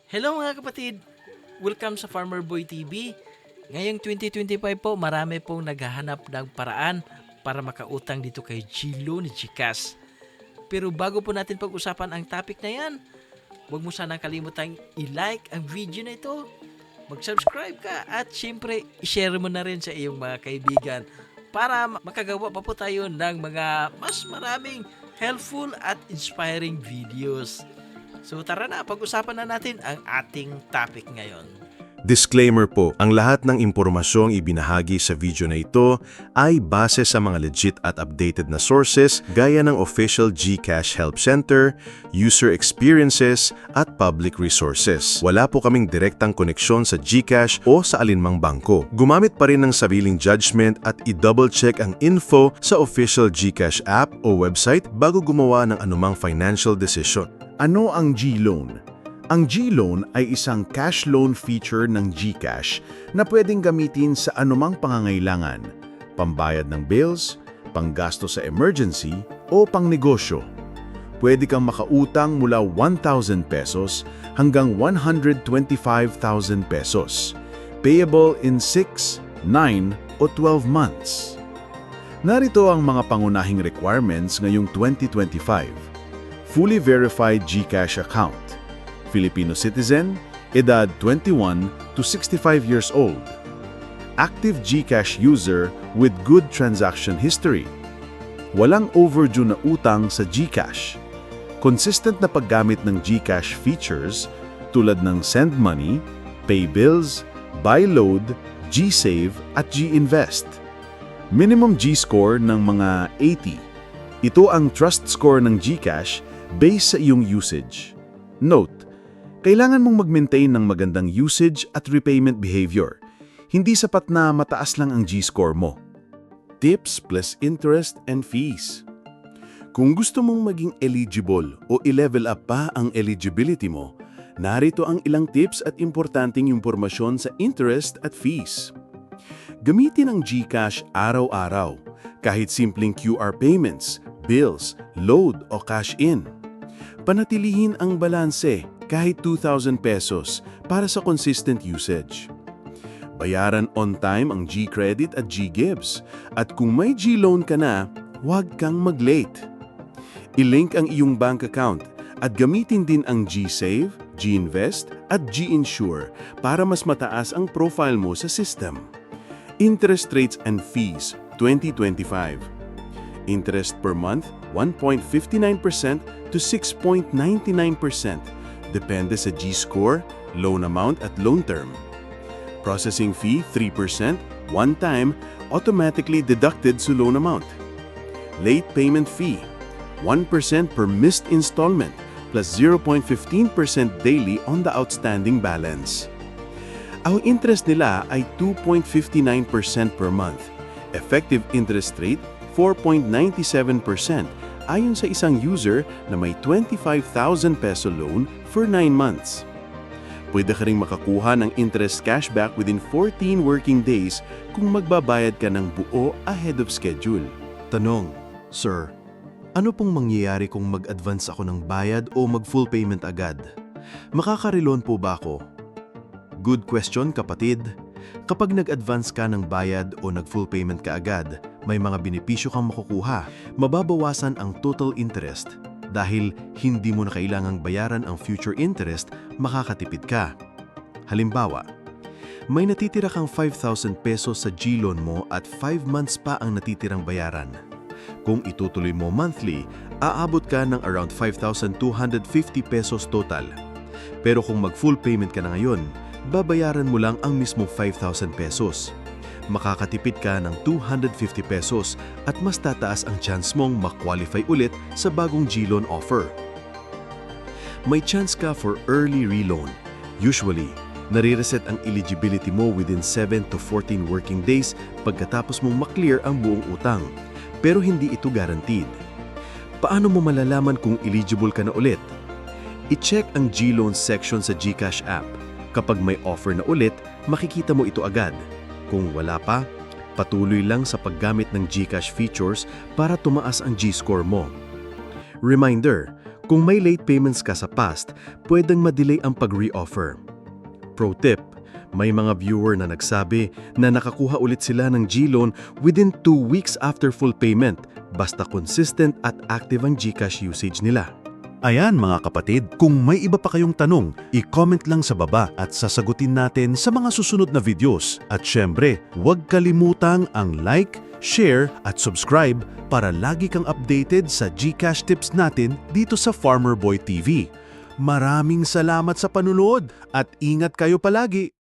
Hello mga kapatid! Welcome sa Farmer Boy TV. Ngayong 2025 po, marami pong naghahanap ng paraan para makautang dito kay Glo ni GCash. Pero bago po natin pag-usapan ang topic na yan, huwag mo sanang kalimutang i-like ang video na ito, mag-subscribe ka at syempre i-share mo na rin sa iyong mga kaibigan para makagawa pa po tayo ng mga mas maraming helpful at inspiring videos. So tara na, pag-usapan na natin ang ating topic ngayon. Disclaimer po, ang lahat ng impormasyong ibinahagi sa video na ito ay base sa mga legit at updated na sources gaya ng official GCash Help Center, user experiences, at public resources. Wala po kaming direktang koneksyon sa GCash o sa alinmang bangko. Gumamit pa rin ng sariling judgment at i-double check ang info sa official GCash app o website bago gumawa ng anumang financial decision. Ano ang G-Loan? Ang G-Loan ay isang cash loan feature ng GCash na pwedeng gamitin sa anumang pangangailangan, pambayad ng bills, panggasto sa emergency, o pangnegosyo. Pwede kang makautang mula 1,000 pesos hanggang 125,000 pesos, payable in 6, 9, o 12 months. Narito ang mga pangunahing requirements ngayong 2025. Fully verified GCash account. Filipino citizen, edad 21 to 65 years old. Active GCash user with good transaction history. Walang overdue na utang sa GCash. Consistent na paggamit ng GCash features tulad ng Send Money, Pay Bills, Buy Load, GSave at GInvest. Minimum G-score ng mga 80. Ito ang trust score ng GCash based sa iyong usage. Note, kailangan mong mag-maintain ng magandang usage at repayment behavior. Hindi sapat na mataas lang ang G-score mo. Tips plus interest and fees. Kung gusto mong maging eligible o i-level up pa ang eligibility mo, narito ang ilang tips at importanteng impormasyon sa interest at fees. Gamitin ang GCash araw-araw, kahit simpleng QR payments, bills, load o cash in. Panatilihin ang balanse kahit 2,000 pesos para sa consistent usage. Bayaran on time ang G-Credit at G-Gives. At kung may G-Loan ka na, huwag kang mag-late. I-link ang iyong bank account at gamitin din ang G-Save, G-Invest at G-Insure para mas mataas ang profile mo sa system. Interest rates and fees 2025. Interest per month 1.59% to 6.99%. Depende sa G-score, loan amount at loan term. Processing fee 3%, one time, automatically deducted sa loan amount. Late payment fee 1% per missed installment plus 0.15% daily on the outstanding balance. Ang interest nila ay 2.59% per month. Effective interest rate 4.97% ayon sa isang user na may 25,000 peso loan for 9 months. Pwede ka ring makakuha ng interest cashback within 14 working days kung magbabayad ka ng buo ahead of schedule. Tanong, Sir, ano pong mangyayari kung mag-advance ako ng bayad o mag-full payment agad? Makaka-reloan po ba ako? Good question, kapatid. Kapag nag-advance ka ng bayad o nag-full payment ka agad, may mga benepisyo kang makukuha. Mababawasan ang total interest dahil hindi mo na kailangang bayaran ang future interest, makakatipid ka. Halimbawa, may natitira kang 5,000 pesos sa G-Loan mo at 5 months pa ang natitirang bayaran. Kung itutuloy mo monthly, aabot ka ng around 5,250 pesos total. Pero kung mag-full payment ka na ngayon, babayaran mo lang ang mismong 5,000 pesos. Makakatipid ka ng 250 pesos at mas tataas ang chance mong ma-qualify ulit sa bagong G-Loan offer. May chance ka for early reloan. Usually, nare-reset ang eligibility mo within 7 to 14 working days pagkatapos mong maklear ang buong utang. Pero hindi ito guaranteed. Paano mo malalaman kung eligible ka na ulit? I-check ang G-Loan section sa GCash app. Kapag may offer na ulit, makikita mo ito agad. Kung wala pa, patuloy lang sa paggamit ng GCash features para tumaas ang G-score mo. Reminder, Kung may late payments ka sa past, pwedeng madelay ang pag-reoffer. Pro tip, may mga viewer na nagsabi na nakakuha ulit sila ng G-Loan within 2 weeks after full payment, basta consistent at active ang GCash usage nila. Ayan mga kapatid, kung may iba pa kayong tanong, i-comment lang sa baba at sasagutin natin sa mga susunod na videos. At syempre, huwag kalimutang ang like, share at subscribe para lagi kang updated sa GCash tips natin dito sa Farmer Boy TV. Maraming salamat sa panunood at ingat kayo palagi!